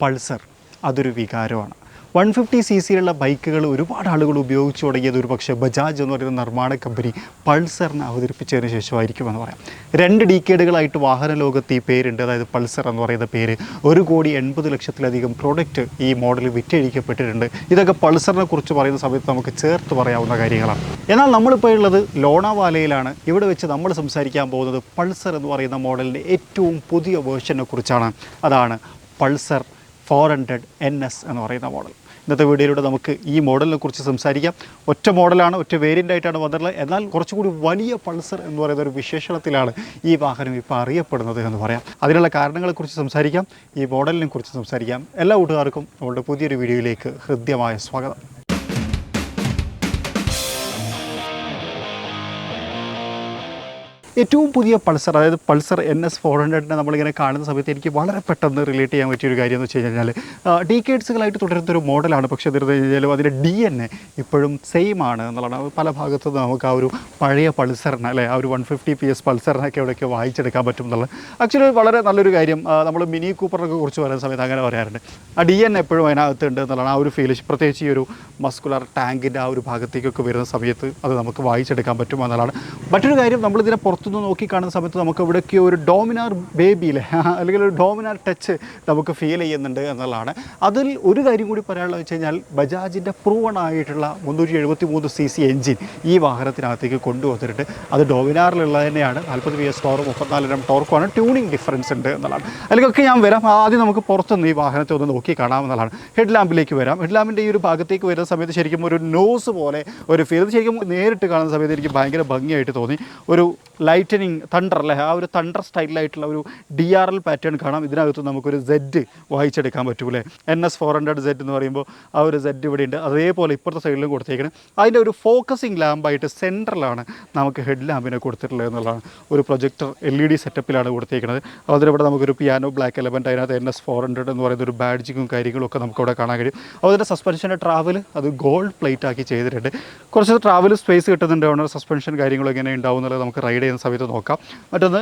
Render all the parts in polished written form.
Pulsar അതൊരു വികാരമാണ്. 150cc ബൈക്കുകൾ ഒരുപാട് ആളുകൾ ഉപയോഗിച്ച് തുടങ്ങിയത് ഒരു പക്ഷേ ബജാജ് എന്ന് പറയുന്ന നിർമ്മാണ കമ്പനി പൾസറിനെ അവതരിപ്പിച്ചതിന് ശേഷമായിരിക്കുമെന്ന് പറയാം. 2 ഡീക്കേഡുകളായിട്ട് വാഹന ലോകത്ത് ഈ പേരുണ്ട്. അതായത് പൾസർ എന്ന് പറയുന്ന പേര് 1,80,00,000-ലധികം പ്രോഡക്റ്റ് ഈ മോഡൽ വിറ്റഴിക്കപ്പെട്ടിട്ടുണ്ട്. ഇതൊക്കെ പൾസറിനെ കുറിച്ച് പറയുന്ന സമയത്ത് നമുക്ക് ചേർത്ത് പറയാവുന്ന കാര്യങ്ങളാണ്. എന്നാൽ നമ്മളിപ്പോൾ ഉള്ളത് ലോണാവാലയിലാണ്. ഇവിടെ വെച്ച് നമ്മൾ സംസാരിക്കാൻ പോകുന്നത് പൾസർ എന്ന് പറയുന്ന മോഡലിൻ്റെ ഏറ്റവും പുതിയ വേർഷനെ കുറിച്ചാണ്. അതാണ് പൾസർ 400 NS എന്ന് പറയുന്ന മോഡൽ. ഇന്നത്തെ വീഡിയോയിലൂടെ നമുക്ക് ഈ മോഡലിനെ കുറിച്ച് സംസാരിക്കാം. ഒറ്റ മോഡലാണ്, ഒറ്റ വേരിയൻ്റ് ആയിട്ടാണ് വന്നിട്ടുള്ളത്. എന്നാൽ കുറച്ചുകൂടി വലിയ പൾസർ എന്ന് പറയുന്ന ഒരു വിശേഷണത്തിലാണ് ഈ വാഹനം ഇപ്പോൾ അറിയപ്പെടുന്നത് എന്ന് പറയാം. അതിനുള്ള കാരണങ്ങളെക്കുറിച്ച് സംസാരിക്കാം, ഈ മോഡലിനെ കുറിച്ച് സംസാരിക്കാം. എല്ലാ കൂട്ടുകാർക്കും നമ്മുടെ പുതിയൊരു വീഡിയോയിലേക്ക് ഹൃദ്യമായ സ്വാഗതം. ഏറ്റവും പുതിയ പൾസർ, അതായത് പൾസർ NS 400 നമ്മളിങ്ങനെ കാണുന്ന സമയത്ത് എനിക്ക് വളരെ പെട്ടെന്ന് റിലേറ്റ് ചെയ്യാൻ പറ്റിയൊരു കാര്യം എന്ന് വെച്ച് കഴിഞ്ഞാൽ ഡീക്കേഡ്സുകളായിട്ട് തുടരുന്നൊരു മോഡലാണ്. പക്ഷേ തീർന്നു കഴിഞ്ഞാലും അതിൻ്റെ DNA ഇപ്പോഴും സെയിം ആണ് എന്നുള്ളതാണ്. പല ഭാഗത്തും നമുക്ക് ആ ഒരു പഴയ പൾസറിന് അല്ലെ ആ ഒരു 150 PS പൾസറിനൊക്കെ എവിടെയൊക്കെ വായിച്ചെടുക്കാൻ പറ്റും എന്നുള്ളത് ആക്ച്വലി വളരെ നല്ലൊരു കാര്യം. നമ്മൾ മിനി കൂപ്പറിനൊക്കെ കുറിച്ച് പറയുന്ന സമയത്ത് അങ്ങനെ പറയാറുണ്ട്. ആ DNA എപ്പോഴും അതിനകത്തുണ്ട് എന്നുള്ളതാണ്. ആ ഒരു ഫീൽ, പ്രത്യേകിച്ച് ഈ ഒരു മസ്കുലർ ടാങ്കിൻ്റെ ആ ഒരു ഭാഗത്തേക്കൊക്കെ വരുന്ന സമയത്ത് അത് നമുക്ക് വായിച്ചെടുക്കാൻ പറ്റും എന്നുള്ളതാണ്. മറ്റൊരു കാര്യം, നമ്മളിതിനെ പുറത്തുനിന്ന് നോക്കി കാണുന്ന സമയത്ത് നമുക്ക് ഇവിടേക്ക് ഒരു ഡോമിനാർ ബേബിയിലെ അല്ലെങ്കിൽ ഒരു ഡോമിനാർ ടച്ച് നമുക്ക് ഫീൽ ചെയ്യുന്നുണ്ട് എന്നുള്ളതാണ്. അതിൽ ഒരു കാര്യം കൂടി പറയാനുള്ളത് വെച്ച് കഴിഞ്ഞാൽ ബജാജിൻ്റെ പ്രൂവൺ ആയിട്ടുള്ള 373cc എൻജിൻ ഈ വാഹനത്തിനകത്തേക്ക് കൊണ്ടുവന്നിട്ടുണ്ട്. അത് ഡോമിനാറിലുള്ളത് തന്നെയാണ്. 40 PS പവറും 34 Nm ടോർക്കുമാണ്. ട്യൂണിങ് ഡിഫറൻസ് ഉണ്ട് എന്നുള്ളതാണ്. അതിലൊക്കെ ഞാൻ വരാം. ആദ്യം നമുക്ക് പുറത്തുനിന്ന് ഈ വാഹനത്തെ ഒന്ന് നോക്കി കാണാമെന്നുള്ളതാണ്. ഹെഡ് ലാമ്പിലേക്ക് വരാം. ഹെഡ് ലാമ്പിൻ്റെ ഈ ഒരു ഭാഗത്തേക്ക് വരുന്ന സമയത്ത് ശരിക്കും ഒരു നോസ് പോലെ ഒരു ഫീൽ, ശരിക്കും നേരിട്ട് കാണുന്ന സമയത്ത് എനിക്ക് ഭയങ്കര ഭംഗിയായിട്ട് തോന്നി. ഒരു ലൈറ്റനിങ് തണ്ടർ അല്ലേ, ആ ഒരു തണ്ടർ സ്റ്റൈലിലായിട്ടുള്ള ഒരു DRL പാറ്റേൺ കാണാം. ഇതിനകത്ത് നമുക്കൊരു Z വായിച്ചെടുക്കാൻ പറ്റൂലേ. NS 400Z എന്ന് പറയുമ്പോൾ ആ ഒരു Z ഇവിടെ ഉണ്ട്. അതേപോലെ ഇപ്പുറത്തെ സൈഡിലും കൊടുത്തേക്കണം. അതിൻ്റെ ഒരു ഫോക്കസിങ് ലാമ്പായിട്ട് സെൻറ്ററിലാണ് നമുക്ക് ഹെഡ് ലാമ്പിനെ കൊടുത്തിട്ടുള്ളത് എന്നുള്ളതാണ്. ഒരു പ്രൊജക്ടർ LED സെറ്റപ്പിലാണ് കൊടുത്തേക്കുന്നത്. അതിലിവിടെ നമുക്കൊരു പിയാനോ ബ്ലാക്ക് എലമെൻറ്റ്, അതിനകത്ത് NS 400 എന്ന് പറയുന്ന ഒരു ബാഡ്ജിങ്ങും കാര്യങ്ങളും ഒക്കെ നമുക്കവിടെ കാണാൻ കഴിയും. അതിൻ്റെ സസ്പെൻഷൻ്റെ ട്രാവൽ അത് ഗോൾഡ് പ്ലേറ്റ് ആക്കി ചെയ്തിട്ടുണ്ട്. കുറച്ച് ട്രാവൽ സ്പേസ് കിട്ടുന്നുണ്ട്. ഓണർ സസ്പെൻഷൻ കാര്യങ്ങളും എങ്ങനെ ഉണ്ടാവും എന്നുള്ളത് നമുക്ക് റൈഡ് ചെയ്യുന്ന സമയത്ത് നോക്കാം. മറ്റൊന്ന്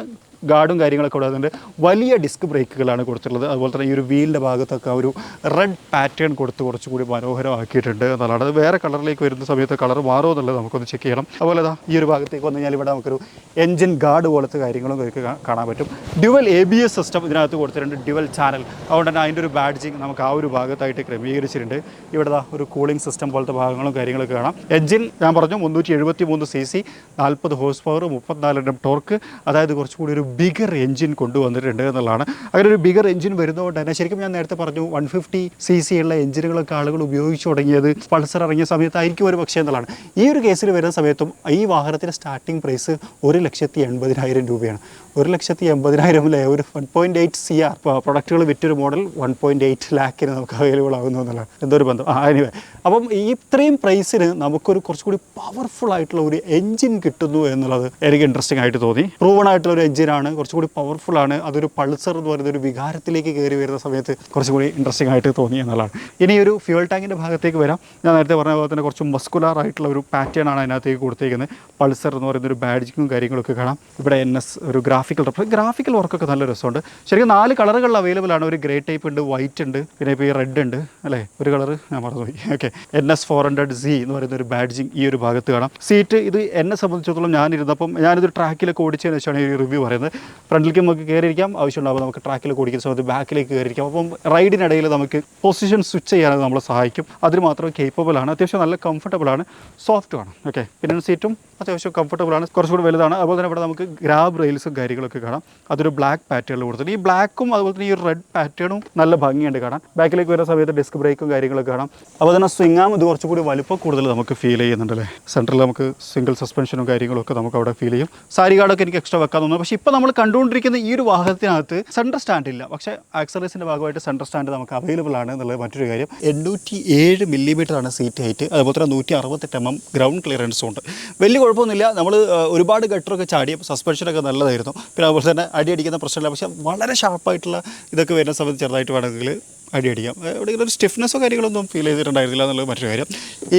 ഗാർഡും കാര്യങ്ങളൊക്കെ ഇവിടെ അതുകൊണ്ട് വലിയ ഡിസ്ക് ബ്രേക്കുകളാണ് കൊടുത്തിട്ടുള്ളത്. അതുപോലെ തന്നെ ഈ ഒരു വീലിൻ്റെ ഭാഗത്തൊക്കെ ഒരു റെഡ് പാറ്റേൺ കൊടുത്ത് കുറച്ചുകൂടി മനോഹരമാക്കിയിട്ടുണ്ട് എന്നുള്ളതാണ്. അത് വേറെ കളറിലേക്ക് വരുന്ന സമയത്ത് കളർ മാറുമോ എന്നുള്ളത് നമുക്കൊന്ന് ചെക്ക് ചെയ്യണം. അതുപോലെ ഈ ഒരു ഭാഗത്തേക്ക് വന്നു കഴിഞ്ഞാൽ ഇവിടെ നമുക്കൊരു എൻജിൻ ഗാർഡ് പോലത്തെ കാര്യങ്ങളും നമുക്ക് കാണാൻ പറ്റും. ഡ്യുവൽ ABS സിസ്റ്റം ഇതിനകത്ത് കൊടുത്തിട്ടുണ്ട്, ഡ്യുവൽ ചാനൽ. അതുകൊണ്ട് തന്നെ അതിൻ്റെ ഒരു ബാഡ്ജിങ് നമുക്ക് ആ ഒരു ഭാഗത്തായിട്ട് ക്രമീകരിച്ചിട്ടുണ്ട്. ഇവിടെ ഒരു കൂളിംഗ് സിസ്റ്റം പോലത്തെ ഭാഗങ്ങളും കാര്യങ്ങളൊക്കെ കാണാം. എൻജിൻ ഞാൻ പറഞ്ഞു 373cc, 40 horse power, 34 Nm torque. അതായത് കുറച്ചുകൂടി ഒരു ബിഗർ എൻജിൻ കൊണ്ടുവന്നിട്ടുണ്ട് എന്നുള്ളതാണ്. അങ്ങനെ ഒരു ബിഗർ എൻജിൻ വരുന്നതുകൊണ്ട് തന്നെ ശരിക്കും ഞാൻ നേരത്തെ പറഞ്ഞു 150cc ഉള്ള എൻജിനുകളൊക്കെ ആളുകൾ ഉപയോഗിച്ച് തുടങ്ങിയത് പൾസർ ഇറങ്ങിയ സമയത്തായിരിക്കും ഒരു പക്ഷേ എന്നുള്ളതാണ്. ഈ ഒരു കേസിൽ വരുന്ന സമയത്തും ഈ വാഹനത്തിൻ്റെ സ്റ്റാർട്ടിംഗ് പ്രൈസ് 1,80,000 രൂപയാണ്. 1,80,000 അല്ലേ, ഒരു 1.8 CR പ്രൊഡക്റ്റുകൾ വിറ്റൊരു മോഡൽ 1.8 ലാഖിന് നമുക്ക് അവൈലബിൾ ആകുന്നു എന്നുള്ളതാണ്. എന്തൊരു ബന്ധം. എനിവേ, അപ്പം ഇത്രയും പ്രൈസിന് നമുക്കൊരു കുറച്ചുകൂടി പവർഫുൾ ആയിട്ടുള്ള ഒരു എൻജിൻ കിട്ടുന്നു എന്നുള്ളത് എനിക്ക് ഇൻട്രസ്റ്റിംഗ് ആയിട്ട് തോന്നി. പ്രൂവൺ ആയിട്ടുള്ള ഒരു എൻജിനാണ്, കുറച്ചുകൂടി പവർഫുള്ളാണ്. അതൊരു പൾസർ എന്ന് പറയുന്ന ഒരു വികാരത്തിലേക്ക് കയറി വരുന്ന സമയത്ത് കുറച്ചുകൂടി ഇൻട്രസ്റ്റിംഗ് ആയിട്ട് തോന്നി എന്നുള്ളതാണ്. ഇനി ഒരു ഫ്യൂൽ ടാങ്കിൻ്റെ ഭാഗത്തേക്ക് വരാം. ഞാൻ നേരത്തെ പറഞ്ഞ പോലെ തന്നെ കുറച്ച് മസ്കുലാർ ആയിട്ടുള്ള ഒരു പാറ്റേൺ ആണ് അതിനകത്തേക്ക് കൊടുത്തേക്കുന്നത്. പൾസർ എന്ന് പറയുന്ന ഒരു ബാഡ്ജിങ്ങും കാര്യങ്ങളൊക്കെ കാണാം. ഇവിടെ NS ഒരു ഗ്രാഫിക്കൽ വർക്കൊക്കെ നല്ല രസമുണ്ട്. ശരിക്കും 4 കളറുകളിൽ അവൈലബിൾ ആണ്. ഒരു ഗ്രേ ടൈപ്പ് ഉണ്ട്, വൈറ്റ് ഉണ്ട്, പിന്നെ ഇപ്പോൾ ഈ റെഡ് ഉണ്ട് അല്ലേ, ഒരു കളർ ഞാൻ മറന്നുപോയി. ഓക്കെ, NS 400Z എന്ന് പറയുന്ന ഒരു ബാഡ്ജിങ് ഈ ഒരു ഭാഗത്ത് കാണാം. സീറ്റ് ഇത് എന്നെ സംബന്ധിച്ചിടത്തോളം ഞാനിരുന്നപ്പം ഞാനിത് ട്രാക്കിലൊക്കെ ഓടിച്ചതിന് ശേഷമാണ് ഈ റിവ്യൂ പറയുന്നത്. ഫ്രണ്ടിലേക്ക് നമുക്ക് കയറിയിരിക്കാം, ആവശ്യമുണ്ടാകുമ്പോൾ നമുക്ക് ട്രാക്കിലേക്ക് ഓടിക്കുന്ന സമയത്ത് ബാക്കിലേക്ക് കയറിയിരിക്കാം. അപ്പം റൈഡിനിടയിൽ നമുക്ക് പൊസിഷൻ സ്വിച്ച് ചെയ്യാനത് നമ്മളെ സഹായിക്കും. അതിന് മാത്രം കേപ്പബിൾ ആണ്. അത്യാവശ്യം നല്ല കംഫർട്ടബിൾ ആണ്, സോഫ്റ്റും ആണ്. ഓക്കെ, പിന്നെ സീറ്റും അത്യാവശ്യം കംഫർട്ടബിൾ ആണ്, കുറച്ചുകൂടി വലുതാണ്. അതുപോലെ തന്നെ ഇവിടെ നമുക്ക് ഗ്രാബ് റെയിൽസും കാര്യങ്ങളൊക്കെ കാണാം. അതൊരു ബ്ലാക്ക് പാറ്റേണിൽ കൊടുത്തിട്ട് ഈ ബ്ലാക്കും അതുപോലെ തന്നെ ഈ റെഡ് പാറ്റേണും നല്ല ഭംഗിയുണ്ട് കാണാൻ. ബാക്കിലേക്ക് വരുന്ന സമയത്ത് ഡിസ്ക് ബ്രേക്കും കാര്യങ്ങളൊക്കെ കാണാം. അതുപോലെ തന്നെ സ്വിങ്ങാം ഇത് കുറച്ചുകൂടി വലുപ്പം കൂടുതൽ നമുക്ക് ഫീൽ ചെയ്യുന്നുണ്ടല്ലേ. സെൻറ്ററിൽ നമുക്ക് സിംഗിൾ സസ്പെൻഷനും കാര്യങ്ങളൊക്കെ നമുക്ക് അവിടെ ഫീൽ ചെയ്യും. സാരി കാർഡൊക്കെ എനിക്ക് എക്സ്ട്രാ വെക്കാൻ തോന്നുന്നു. പക്ഷേ ഇപ്പോൾ നമ്മൾ കണ്ടുകൊണ്ടിരിക്കുന്ന ഈ ഒരു വാഹനത്തിനകത്ത് സെൻറ്റർ സ്റ്റാൻഡ് ഇല്ല. പക്ഷേ ആക്സറീസിൻ്റെ ഭാഗമായിട്ട് സെൻറ്റർ സ്റ്റാൻഡ് നമുക്ക് അവൈലബിൾ ആണ് എന്നുള്ളത് മറ്റൊരു കാര്യം. 807 mm ആണ് സീറ്റ് ഹൈറ്റ്. അതുപോലെ തന്നെ 168 mm ഗ്രൗണ്ട് ക്ലിയറൻസും ഉണ്ട്. വലിയ കുഴപ്പമൊന്നുമില്ല. നമ്മൾ ഒരുപാട് ഗട്ടറൊക്കെ ചാടി, സസ്പെൻഷനൊക്കെ നല്ലതായിരുന്നു. പിന്നെ അതുപോലെ തന്നെ അടിക്കുന്ന പ്രശ്നമില്ല. പക്ഷേ വളരെ ഷാർപ്പായിട്ടുള്ള ഇതൊക്കെ വരുന്ന സമയത്ത് ചെറുതായിട്ട് വേണമെങ്കിൽ അടിക്കാം. എവിടെയെങ്കിലും ഒരു സ്റ്റിഫ്നെസ്സോ കാര്യങ്ങളൊന്നും ഫീൽ ചെയ്തിട്ടുണ്ടായിരുന്നില്ല എന്നുള്ളത് മറ്റൊരു കാര്യം.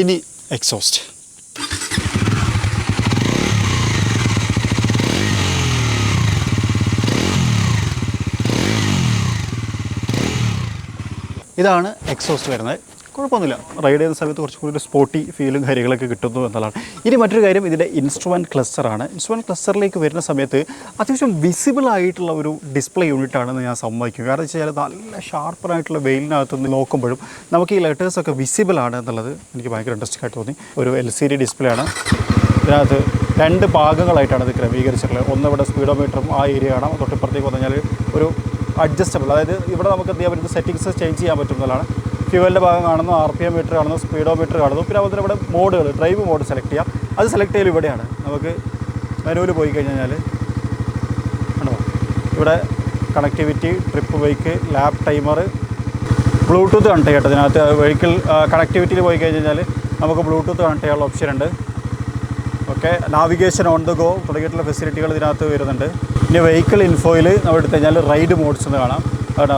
ഇനി എക്സോസ്റ്റ്. ഇതാണ് എക്സോസ്റ്റ് വരുന്നത്. കുഴപ്പമൊന്നുമില്ല, റൈഡ് ചെയ്യുന്ന സമയത്ത് കുറച്ചും കൂടി ഒരു സ്പോർട്ടി ഫീലും കാര്യങ്ങളൊക്കെ കിട്ടുന്നു എന്നുള്ളതാണ്. ഇനി മറ്റൊരു കാര്യം ഇതിൻ്റെ ഇൻസ്ട്രുമെൻറ്റ് ക്ലസ്റ്ററാണ്. ഇൻസ്ട്രുമെൻറ്റ് ക്ലസ്റ്ററിലേക്ക് വരുന്ന സമയത്ത് അത്യാവശ്യം വിസിബിൾ ആയിട്ടുള്ള ഒരു ഡിസ്പ്ലേ യൂണിറ്റ് ആണെന്ന് ഞാൻ സമ്മതിക്കും. കാരണം വെച്ച് കഴിഞ്ഞാൽ നല്ല ഷാർപ്പറായിട്ടുള്ള വെയിലിനകത്ത് നിന്ന് നോക്കുമ്പോഴും നമുക്ക് ഈ ലെറ്റേഴ്സൊക്കെ വിസിബിൾ ആണ് എന്നുള്ളത് എനിക്ക് ഭയങ്കര ഇൻട്രസ്റ്റിംഗ് ആയിട്ട് തോന്നി. ഒരു LCD ഡിസ്പ്ലേ ആണ്. ഇതിനകത്ത് 2 ഭാഗങ്ങളായിട്ടാണ് ഇത് ക്രമീകരിച്ചിട്ടുള്ളത്. ഒന്ന് ഇവിടെ സ്പീഡോമീറ്ററും ആ ഏരിയ കാണാം. തൊട്ടിപ്പുറത്തേക്ക് വന്നു കഴിഞ്ഞാൽ ഒരു അഡ്ജസ്റ്റബിൾ, അതായത് ഇവിടെ നമുക്ക് എന്ത് ചെയ്യാൻ പറ്റും, സെറ്റിങ്സ് ചേഞ്ച് ചെയ്യാൻ പറ്റുന്നതാണ്. ഫ്യൂവലിൻ്റെ ഭാഗം കാണുന്നു, RPM മീറ്റർ കാണുന്നു, സ്പീഡോമീറ്റർ കാണുന്നു. പിന്നെ അതുപോലെ ഇവിടെ മോഡുകൾ, ഡ്രൈവ് മോഡ് സെലക്ട് ചെയ്യാം. അത് സെലക്ട് ചെയ്യൽ ഇവിടെയാണ്. നമുക്ക് മെനുവിൽ പോയി കഴിഞ്ഞാൽ ആണോ, ഇവിടെ connectivity, trip bike, lap timer, Bluetooth connect ചെയ്യട്ടെ. ഇതിനകത്ത് വെഹിക്കിൾ കണക്ടിവിറ്റിയിൽ പോയി കഴിഞ്ഞാൽ നമുക്ക് ബ്ലൂടൂത്ത് കണക്ട് ചെയ്യാനുള്ള ഓപ്ഷൻ ഉണ്ട്. Okay, navigation on the go തുടങ്ങിയിട്ടുള്ള ഫെസിലിറ്റികൾ ഇതിനകത്ത് വരുന്നുണ്ട്. ഇനി വെഹിക്കിൾ ഇൻഫോയിൽ നമ്മൾ എടുത്തു കഴിഞ്ഞാൽ റൈഡ് മോഡ്സ് എന്ന് കാണാം.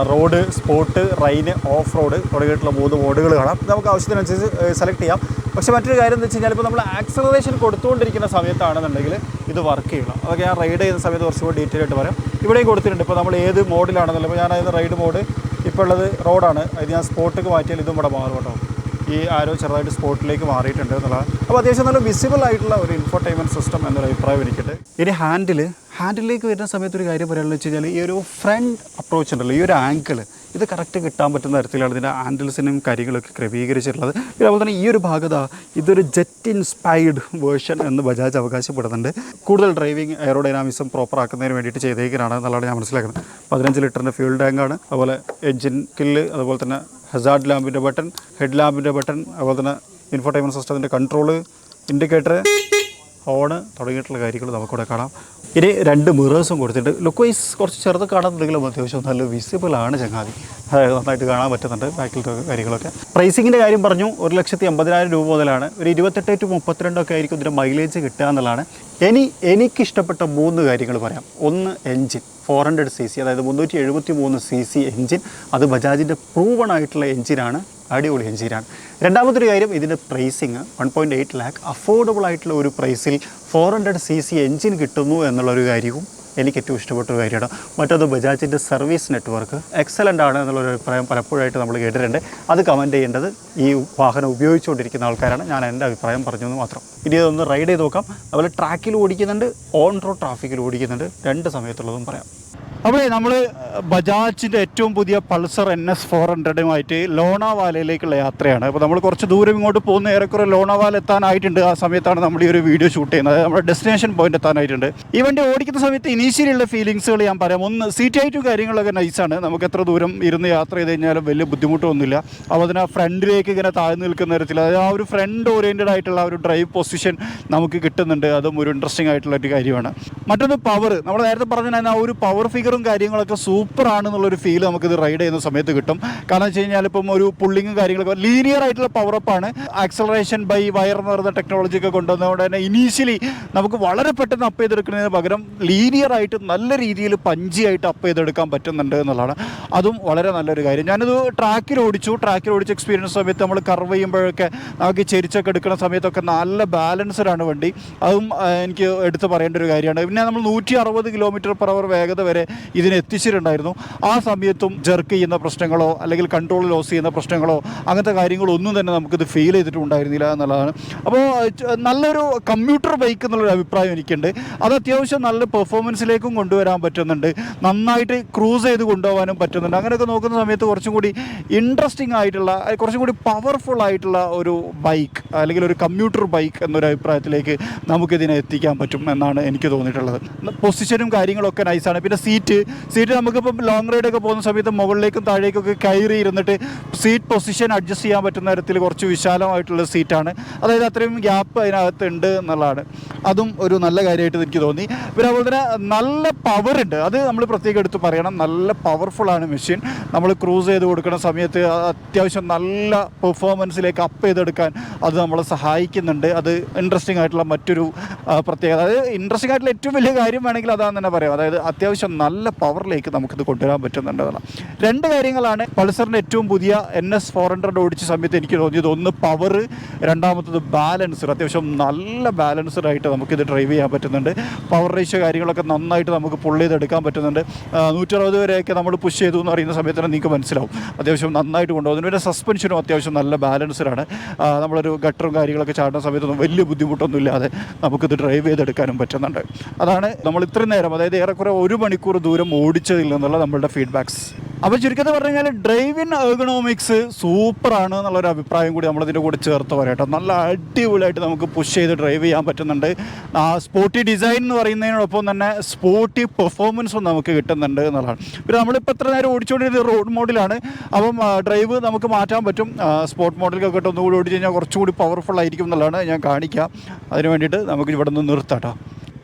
റോഡ്, സ്പോട്ട്, റൈന്, ഓഫ് റോഡ് തുടങ്ങിയിട്ടുള്ള 3 മോഡുകൾ കാണാം. നമുക്ക് ആവശ്യത്തിനനുസരിച്ച് സെലക്ട് ചെയ്യാം. പക്ഷേ മറ്റൊരു കാര്യം എന്ന് വെച്ച് കഴിഞ്ഞാൽ ഇപ്പോൾ നമ്മൾ ആക്സലറേഷൻ കൊടുത്തുകൊണ്ടിരിക്കുന്ന സമയത്താണെന്നുണ്ടെങ്കിൽ ഇത് വർക്ക് ചെയ്യണം. അതൊക്കെ ഞാൻ റൈഡ് ചെയ്യുന്ന സമയത്ത് കുറച്ചുകൂടി ഡീറ്റെയിൽ ആയിട്ട് പറയാം. ഇവിടെയും കൊടുത്തിട്ടുണ്ട്. ഇപ്പോൾ നമ്മൾ ഏത് മോഡിലാണെന്നുള്ളത്, ഇപ്പോൾ ഞാനത് റൈഡ് മോഡ് ഇപ്പോൾ ഉള്ളത് റോഡാണ്. അത് ഞാൻ സ്പോട്ടിലേക്ക് മാറ്റിയാൽ ഇതും ഇവിടെ മാറും കേട്ടോ. ഈ ആരോ ചെറുതായിട്ട് സ്പോട്ടിലേക്ക് മാറിയിട്ടുണ്ട് എന്നുള്ളതാണ്. അപ്പോൾ അത്യാവശ്യം നല്ല വിസിബിൾ ആയിട്ടുള്ള ഒരു ഇൻഫോർടൈൻമെൻറ്റ് സിസ്റ്റം എന്നൊരു അഭിപ്രായം എനിക്കുണ്ട്. ഇനി ഹാൻഡിലേക്ക് വരുന്ന സമയത്ത് ഒരു കാര്യം പറയാമെന്ന് വെച്ച് കഴിഞ്ഞാൽ ഈ ഒരു ഫ്രണ്ട് അപ്രോച്ച് ഉണ്ടല്ലോ, ഈ ഒരു ആംഗിൾ ഇത് കറക്റ്റ് കിട്ടാൻ പറ്റുന്ന തരത്തിലാണ് ഇതിൻ്റെ ഹാൻഡിൽസിനും കാര്യങ്ങളൊക്കെ ക്രമീകരിച്ചിട്ടുള്ളത്. പിന്നെ അതുപോലെ തന്നെ ഈ ഒരു ഭാഗത ഇതൊരു ജെറ്റ് ഇൻസ്പയർഡ് വേർഷൻ എന്ന് ബജാജ് അവകാശപ്പെടുന്നുണ്ട്. കൂടുതൽ ഡ്രൈവിംഗ് എയറോഡൈനാമിസം പ്രോപ്പർ ആക്കുന്നതിന് വേണ്ടിയിട്ട് ചെയ്തേക്കാനാണ് എന്നുള്ളതാണ് ഞാൻ മനസ്സിലാക്കുന്നത്. 15 ലിറ്ററിൻ്റെ ഫ്യൂൽ ടാങ്കാണ്. അതുപോലെ എൻജിൻ കില്ല്, അതുപോലെ തന്നെ ഹസാർഡ് ലാമ്പിൻ്റെ ബട്ടൺ, ഹെഡ് ലാമ്പിൻ്റെ ബട്ടൺ, അതുപോലെ തന്നെ ഇൻഫോർടൈൻമെൻറ്റ് സിസ്റ്റത്തിൻ്റെ കൺട്രോള്, ഇൻഡിക്കേറ്റർ, ഹോണ് തുടങ്ങിയിട്ടുള്ള കാര്യങ്ങൾ നമുക്കിവിടെ കാണാം. ഇനി 2 മിറേഴ്സും കൊടുത്തിട്ട് ലുക്ക് വൈസ് കുറച്ച് ചെറുത് കാണുന്നുണ്ടെങ്കിലും അത്യാവശ്യം നല്ല വിസിബിൾ ആണ് ചങ്ങാതി. അതായത് നന്നായിട്ട് കാണാൻ പറ്റുന്നുണ്ട് ബാക്കിലത്തെ കാര്യങ്ങളൊക്കെ. പ്രൈസിങ്ങിൻ്റെ കാര്യം പറഞ്ഞു, 1,80,000 രൂപ മുതലാണ്. ഒരു 28 to 32 ആയിരിക്കും ഇതിൻ്റെ മൈലേജ് കിട്ടുക എന്നുള്ളതാണ്. എനിക്കിഷ്ടപ്പെട്ട 3 കാര്യങ്ങൾ പറയാം. ഒന്ന്, എൻജിൻ 400cc, അതായത് 373cc എൻജിൻ. അത് ബജാജിൻ്റെ പ്രൂവൺ ആയിട്ടുള്ള എൻജിനാണ്, അടിപൊളി എൻജിനാണ്. രണ്ടാമതൊരു കാര്യം, ഇതിൻ്റെ പ്രൈസിങ് 1.8 lakh അഫോർഡബിൾ ആയിട്ടുള്ള ഒരു പ്രൈസിൽ 400cc എൻജിൻ കിട്ടുന്നു എന്നുള്ളൊരു കാര്യവും എനിക്ക് ഏറ്റവും ഇഷ്ടപ്പെട്ട ഒരു കാര്യമാണ്. മറ്റൊന്ന്, ബജാജിൻ്റെ സർവീസ് നെറ്റ്വർക്ക് എക്സലൻ്റ് ആണ് എന്നുള്ളൊരു അഭിപ്രായം പലപ്പോഴായിട്ട് നമ്മൾ കേട്ടിട്ടുണ്ട്. അത് കമൻറ്റ് ചെയ്യേണ്ടത് ഈ വാഹനം ഉപയോഗിച്ചുകൊണ്ടിരിക്കുന്ന ആൾക്കാരാണ്. ഞാൻ എൻ്റെ അഭിപ്രായം പറഞ്ഞു എന്ന് മാത്രം. ഇനി ഇതൊന്ന് റൈഡ് ചെയ്ത് നോക്കാം. അതുപോലെ ട്രാക്കിൽ ഓടിക്കുന്നുണ്ട്, ഓൺ റോഡ് ട്രാഫിക്കിൽ ഓടിക്കുന്നുണ്ട്. 2 സമയത്തുള്ളതും പറയാം. അപ്പോൾ നമ്മൾ ബജാജിൻ്റെ ഏറ്റവും പുതിയ പൾസർ NS 400 ലോണാവാലയിലേക്കുള്ള യാത്രയാണ്. അപ്പോൾ നമ്മൾ കുറച്ച് ദൂരം ഇങ്ങോട്ട് പോകുന്ന ഏറെക്കുറെ ലോണാവാല എത്താനായിട്ടുണ്ട്. ആ സമയത്താണ് നമ്മൾ ഈ ഒരു വീഡിയോ ഷൂട്ട് ചെയ്യുന്നത്. നമ്മുടെ ഡെസ്റ്റിനേഷൻ പോയിന്റ് എത്താനായിട്ടുണ്ട്. ഈ വണ്ടി ഓടിക്കുന്ന സമയത്ത് ഇനീഷ്യലിയുള്ള ഫീലിങ്സുകൾ ഞാൻ പറയാം. ഒന്ന്, സീറ്റ് ഹൈറ്റും കാര്യങ്ങളൊക്കെ നൈസാണ്. നമുക്ക് എത്ര ദൂരം ഇരുന്ന് യാത്ര ചെയ്ത് കഴിഞ്ഞാലും വലിയ ബുദ്ധിമുട്ടൊന്നുമില്ല. അപ്പോൾ അതിന് ഫ്രണ്ടിലേക്ക് ഇങ്ങനെ താഴ്ന്നു നിൽക്കുന്ന തരത്തിൽ, അതായത് ആ ഒരു ഫ്രണ്ട് ഓറിയൻറ്റഡ് ആയിട്ടുള്ള ഒരു ഡ്രൈവ് പൊസിഷൻ നമുക്ക് കിട്ടുന്നുണ്ട്. അതും ഒരു ഇൻട്രസ്റ്റിംഗ് ആയിട്ടുള്ള ഒരു കാര്യമാണ്. മറ്റൊന്ന് പവർ, നമ്മൾ നേരത്തെ പറഞ്ഞാൽ ആ ഒരു പവർ ഫിഗർ കാര്യങ്ങളൊക്കെ സൂപ്പർ ആണെന്നുള്ളൊരു ഫീൽ നമുക്കിത് റൈഡ് ചെയ്യുന്ന സമയത്ത് കിട്ടും. കാരണം വെച്ച് കഴിഞ്ഞാൽ ഇപ്പം ഒരു പുള്ളിങ്ങും കാര്യങ്ങളൊക്കെ ലീനിയർ ആയിട്ടുള്ള പവറപ്പാണ്. ആക്സലറേഷൻ ബൈ വയർ എന്ന് പറയുന്ന ടെക്നോളജി ഒക്കെ കൊണ്ടുവന്നതുകൊണ്ട് തന്നെ ഇനീഷ്യലി നമുക്ക് വളരെ പെട്ടെന്ന് അപ്പ് ചെയ്തെടുക്കുന്നതിന് പകരം ലീനിയർ ആയിട്ട് നല്ല രീതിയിൽ പഞ്ചിയായിട്ട് അപ്പ് ചെയ്തെടുക്കാൻ പറ്റുന്നുണ്ട് എന്നുള്ളതാണ്. അതും വളരെ നല്ലൊരു കാര്യം. ഞാനിത് ട്രാക്കിൽ ഓടിച്ച് എക്സ്പീരിയൻസ് സമയത്ത് നമ്മൾ കർവ് ചെയ്യുമ്പോഴൊക്കെ നമുക്ക് ചെരിച്ചൊക്കെ എടുക്കുന്ന സമയത്തൊക്കെ നല്ല ബാലൻസ്ഡാണ് വണ്ടി. അതും എനിക്ക് എടുത്ത് പറയേണ്ട ഒരു കാര്യമാണ്. പിന്നെ നമ്മൾ 160 km/h വേഗത വരെ ഇതിനെ എത്തിച്ചിട്ടുണ്ടായിരുന്നു. ആ സമയത്തും ജെർക്ക് ചെയ്യുന്ന പ്രശ്നങ്ങളോ അല്ലെങ്കിൽ കൺട്രോൾ ലോസ് ചെയ്യുന്ന പ്രശ്നങ്ങളോ അങ്ങനത്തെ കാര്യങ്ങളോ ഒന്നും തന്നെ നമുക്കിത് ഫീൽ ചെയ്തിട്ടുണ്ടായിരുന്നില്ല എന്നുള്ളതാണ്. അപ്പോൾ നല്ലൊരു കമ്മ്യൂട്ടർ ബൈക്ക് എന്നുള്ളൊരു അഭിപ്രായം എനിക്കുണ്ട്. അത് അത്യാവശ്യം നല്ല പെർഫോമൻസിലേക്കും കൊണ്ടുവരാൻ പറ്റുന്നുണ്ട്, നന്നായിട്ട് ക്രൂസ് ചെയ്ത് കൊണ്ടുപോകാനും പറ്റുന്നുണ്ട്. അങ്ങനെയൊക്കെ നോക്കുന്ന സമയത്ത് കുറച്ചും കൂടി ഇൻട്രസ്റ്റിംഗ് ആയിട്ടുള്ള, കുറച്ചും കൂടി പവർഫുൾ ആയിട്ടുള്ള ഒരു ബൈക്ക് അല്ലെങ്കിൽ ഒരു കമ്മ്യൂട്ടർ ബൈക്ക് എന്നൊരു അഭിപ്രായത്തിലേക്ക് നമുക്കിതിനെ എത്തിക്കാൻ പറ്റും എന്നാണ് എനിക്ക് തോന്നിയിട്ടുള്ളത്. പൊസിഷനും കാര്യങ്ങളൊക്കെ നൈസാണ്. പിന്നെ സീറ്റ് നമുക്കിപ്പം ലോങ് റൈഡൊക്കെ പോകുന്ന സമയത്ത് മുകളിലേക്കും താഴേക്കൊക്കെ കയറി ഇരുന്നിട്ട് സീറ്റ് പൊസിഷൻ അഡ്ജസ്റ്റ് ചെയ്യാൻ പറ്റുന്ന തരത്തിൽ കുറച്ച് വിശാലമായിട്ടുള്ള സീറ്റാണ്. അതായത് അത്രയും ഗ്യാപ്പ് അതിനകത്ത് ഉണ്ട് എന്നുള്ളതാണ്. അതും ഒരു നല്ല കാര്യമായിട്ട് എനിക്ക് തോന്നി. പിന്നെ അതുപോലെ തന്നെ നല്ല പവർ ഉണ്ട്, അത് നമ്മൾ പ്രത്യേകം എടുത്ത് പറയണം. നല്ല പവർഫുള്ളാണ് മെഷീൻ. നമ്മൾ ക്രൂസ് ചെയ്ത് കൊടുക്കുന്ന സമയത്ത് അത്യാവശ്യം നല്ല പെർഫോമൻസിലേക്ക് അപ്പ് ചെയ്തെടുക്കാൻ അത് നമ്മളെ സഹായിക്കുന്നുണ്ട്. അത് ഇൻട്രസ്റ്റിംഗ് ആയിട്ടുള്ള മറ്റൊരു പ്രത്യേകത. അതായത് ഇൻട്രസ്റ്റിംഗ് ആയിട്ടുള്ള ഏറ്റവും വലിയ കാര്യം വേണമെങ്കിൽ അതാണെന്ന് തന്നെ പറയാം. അതായത് അത്യാവശ്യം നല്ല പവറിലേക്ക് നമുക്കിത് കൊണ്ടുവരാൻ പറ്റുന്നുണ്ടെന്നാണ്. 2 കാര്യങ്ങളാണ് പൾസറിൻ്റെ ഏറ്റവും പുതിയ NS 400 ഓടിച്ച സമയത്ത് എനിക്ക് തോന്നിയത്. ഒന്ന് പവർ, രണ്ടാമത്തത് ബാലൻസർ. അത്യാവശ്യം നല്ല ബാലൻസ്ഡ് ആയിട്ട് നമുക്കിത് ഡ്രൈവ് ചെയ്യാൻ പറ്റുന്നുണ്ട്. പവർ റേഷ്യോ കാര്യങ്ങളൊക്കെ നന്നായിട്ട് നമുക്ക് പുൾ ചെയ്തെടുക്കാൻ പറ്റുന്നുണ്ട്. 160 വരെയൊക്കെ നമ്മൾ പുഷ് ചെയ്തു എന്ന് പറയുന്ന സമയത്ത് തന്നെ നിങ്ങൾക്ക് മനസ്സിലാവും അത്യാവശ്യം നന്നായിട്ട് കൊണ്ടുപോകുന്നു. പിന്നെ സസ്പെൻഷനും അത്യാവശ്യം നല്ല ബാലൻസ്ഡാണ്. നമ്മളൊരു ഗട്ടറും കാര്യങ്ങളൊക്കെ ചാടുന്ന സമയത്തൊന്നും വലിയ ബുദ്ധിമുട്ടൊന്നും ഇല്ലാതെ നമുക്കിത് ഡ്രൈവ് ചെയ്തെടുക്കാനും പറ്റുന്നുണ്ട്. അതാണ് നമ്മൾ ഇത്രയും നേരം, അതായത് ഏറെക്കുറെ 1 മണിക്കൂർ ദൂരം ഓടിച്ചതിൽ നിന്നുള്ള നമ്മളുടെ ഫീഡ്ബാക്സ്. അപ്പോൾ ചുരുക്കത്തിൽ പറഞ്ഞു കഴിഞ്ഞാൽ ഡ്രൈവിൻ എർഗണോമിക്സ് സൂപ്പറാണ് എന്നുള്ളൊരു അഭിപ്രായം കൂടി നമ്മളതിൻ്റെ കൂടെ ചേർത്ത് പറയട്ടോ. നല്ല അടിപൊളിയായിട്ട് നമുക്ക് പുഷ് ചെയ്ത് ഡ്രൈവ് ചെയ്യാൻ പറ്റുന്നുണ്ട്. സ്പോർട്ടി ഡിസൈൻ എന്ന് പറയുന്നതിനോടൊപ്പം തന്നെ സ്പോർട്ടി പെർഫോമൻസും നമുക്ക് കിട്ടുന്നുണ്ട് എന്നുള്ളതാണ്. പിന്നെ നമ്മളിപ്പോൾ എത്ര നേരം ഓടിച്ചുകൊണ്ടിരുന്നത് റോഡ് മോഡിലാണ്. അപ്പം ഡ്രൈവ് നമുക്ക് മാറ്റാൻ പറ്റും. സ്പോർട്ട് മോഡിലൊക്കെ ഇട്ട് ഒന്നുകൂടി ഓടിച്ച് കഴിഞ്ഞാൽ കുറച്ചുകൂടി പവർഫുൾ ആയിരിക്കും എന്നുള്ളതാണ് ഞാൻ കാണിക്കാം. അതിന് വേണ്ടിയിട്ട് നമുക്ക് ഇവിടെ നിന്ന് നിർത്താട്ടോ.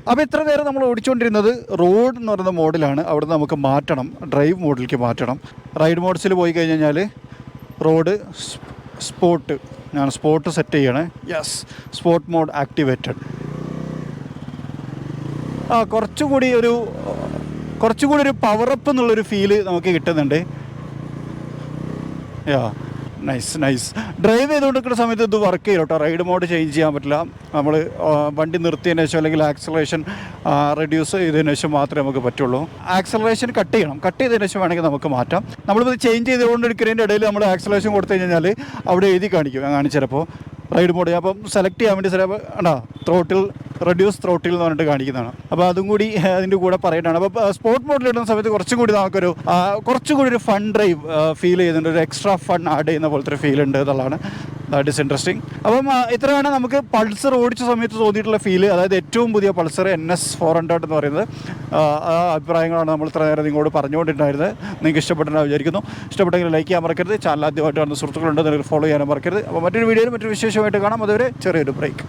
അപ്പോൾ ഇത്ര നേരം നമ്മൾ ഓടിച്ചുകൊണ്ടിരുന്നത് റോഡ് എന്ന് പറയുന്ന മോഡിലാണ്. അവിടെ നമുക്ക് മാറ്റണം, ഡ്രൈവ് മോഡിലേക്ക് മാറ്റണം. റൈഡ് മോഡ്സിൽ പോയി കഴിഞ്ഞാൽ റോഡ് സ്പോർട്ട്, ഞാൻ സ്പോർട്ട് സെറ്റ് ചെയ്യണേ. Yes, sport mode activated. കുറച്ചുകൂടി ഒരു പവറപ്പ് എന്നുള്ളൊരു ഫീല് നമുക്ക് കിട്ടുന്നുണ്ട്. യാ, നൈസ്. ഡ്രൈവ് ചെയ്തുകൊണ്ടിരിക്കുന്ന സമയത്ത് ഇത് വർക്ക് ചെയ്യും കേട്ടോ. റൈഡ് മോഡ് ചേഞ്ച് ചെയ്യാൻ പറ്റില്ല. നമ്മൾ വണ്ടി നിർത്തിയതിന് ശേഷം അല്ലെങ്കിൽ ആക്സലറേഷൻ റെഡ്യൂസ് ചെയ്തതിന് ശേഷം മാത്രമേ നമുക്ക് പറ്റുള്ളൂ. ആക്സലറേഷൻ കട്ട് ചെയ്തതിന് ശേഷം വേണമെങ്കിൽ നമുക്ക് മാറ്റാം. നമ്മളിത് ചേഞ്ച് ചെയ്തുകൊണ്ടിരിക്കുന്നതിൻ്റെ ഇടയിൽ നമ്മൾ ആക്സലറേഷൻ കൊടുത്തു കഴിഞ്ഞാൽ അവിടെ എഴുതി കാണിക്കും റൈഡ് മോഡ്. അപ്പം സെലക്ട് ചെയ്യാൻ വേണ്ടി ത്രോട്ടിൽ റെഡ്യൂസ് ത്രോട്ടിൽ എന്ന് പറഞ്ഞിട്ട് കാണിക്കുന്നതാണ്. അപ്പോൾ അതും കൂടി അതിൻ്റെ കൂടെ പറയേണ്ടതാണ്. അപ്പോൾ സ്പോർട്ട് മോഡിൽ ഇടുന്ന സമയത്ത് കുറച്ചുകൂടി ഒരു ഫൺ ഡ്രൈവ് ഫീൽ ചെയ്യുന്നുണ്ട്. ഒരു എക്സ്ട്രാ ഫൺ ആഡ് ചെയ്യുന്ന പോലത്തെ ഒരു ഫീൽ ഉണ്ട് എന്നുള്ളതാണ്. That is interesting. അപ്പം ഇത്രയാണ് നമുക്ക് പൾസർ ഓടിച്ച സമയത്ത് തോന്നിയിട്ടുള്ള ഫീല്. അതായത് ഏറ്റവും പുതിയ പൾസർ NS 400 എന്ന് പറയുന്നത്. ആ അഭിപ്രായങ്ങളാണ് നമ്മൾ ഇത്ര നേരം നിങ്ങളോട് പറഞ്ഞുകൊണ്ടിട്ടുണ്ടായിരുന്നത്. നിങ്ങൾക്ക് ഇഷ്ടപ്പെട്ടെന്ന് വിചാരിക്കുന്നു. ഇഷ്ടപ്പെട്ടെങ്കിൽ ലൈക്ക് ചെയ്യാൻ മറക്കരുത്. ചാനൽ ആദ്യമായിട്ട് കാണുന്ന സുഹൃത്തുക്കളുണ്ട്, നിങ്ങൾ ഫോളോ ചെയ്യാനും മറക്കരുത്. അപ്പോൾ മറ്റൊരു വീഡിയോയിൽ മറ്റൊരു വിശേഷമായിട്ട് കാണാം. അതുവരെ ചെറിയൊരു ബ്രേക്ക്.